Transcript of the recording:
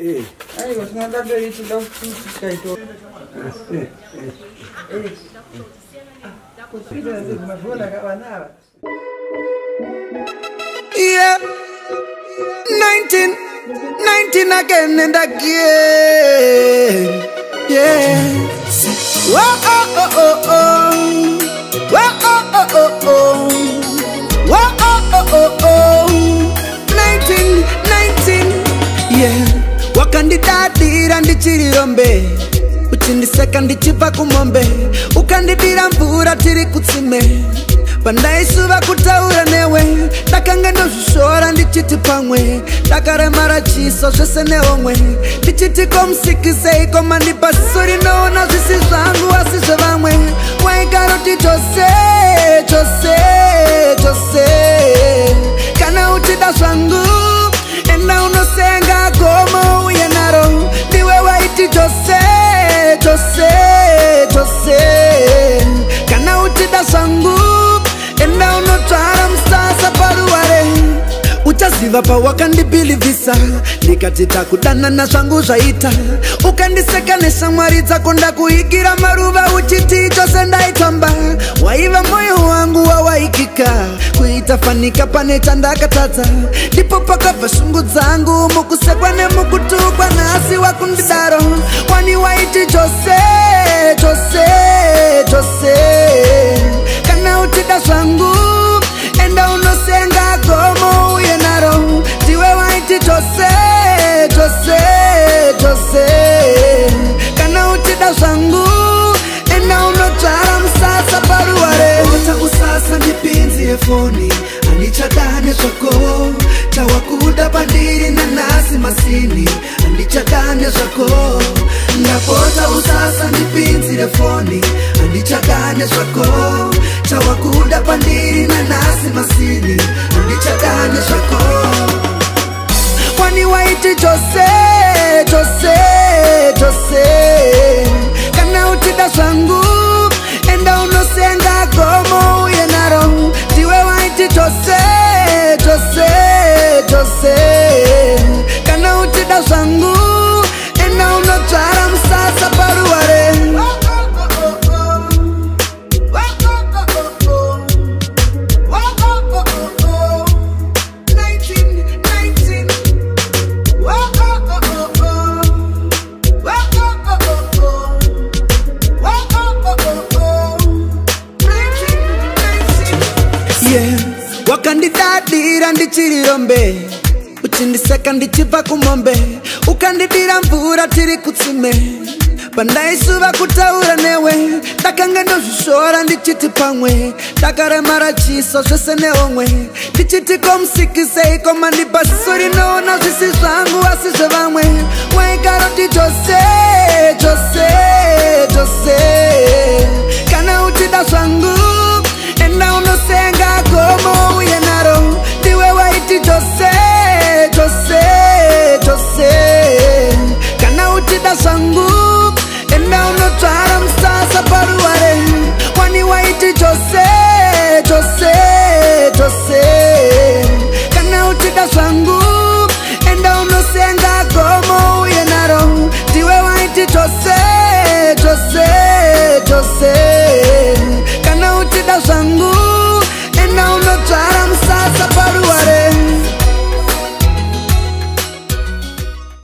Aiwa, tinada mberi tida kutika ito. Kusida ndio mafuna kabana. Yeah. 19 again and again. Yeah. Whoa, oh, oh, oh, oh. Whoa, oh, oh, oh, oh. Whoa, oh, oh, oh, oh. 19. Yeah. Wakandidadira ndichirirombe, uchindiseka ndichipa kumombe, ukandidira mvura tiri kutsime, pandaisuva kutaura newe, ndakanga ndozvishora ndichiti pamwe, ndakaremara chiso zvese neomwe, ndichiti komusikisei komandipa ziso rinoona zvisi zvangu asi zvevamwe, waikaroti chose kana uchida zvangu enda unosenga gomo uye naro, ndiwe waiti chose kana uchida zvangu enda unotsvara musasa paruware, uchaziva pawakandibilivhisa ndikati takudanana zvangu zvaita, ukandiseka neshamwari dzako ndakuigira maruva uchiti chose ndaitamba, waiva moyo wangu wawaikika kuita fanika pane chandakatadza, ndipo pakabva shungu dzangu mukusekwa nemukutukwa nhasi wakundidaro, wani waiti chose kana uchida zvangu enda unosenga gomo uye naro, ndiwe waiti chose kana uchida zvangu enda unotsvara musasa paruware, ota usasa ndipinzi yefoni handichadane zvako, tawakuda pandiri nanhasi masini handichadane zvako, ndapota usasa ndipinzi yefoni handichadane zvako, tawakuda pandiri nanhasi masini handichadane zvako, wani waiti chose kana uchida zvangu enda unosenga gomo uye naro, ndiwe waiti chose kana uchida zvangu enda unotsvara musasa paruware, wakandidadira ndichirirombe, uchindiseka ndichibva kumombe, ukandidira mvura tiri kutsime, pandaisuva kutaura newe, ndakanga ndozvishora ndichiti pamwe, ndakaremara chiso zvese neomwe, ndichiti komusikisei komandipa ziso rinoona zvisi zvangu asi zvevamwe,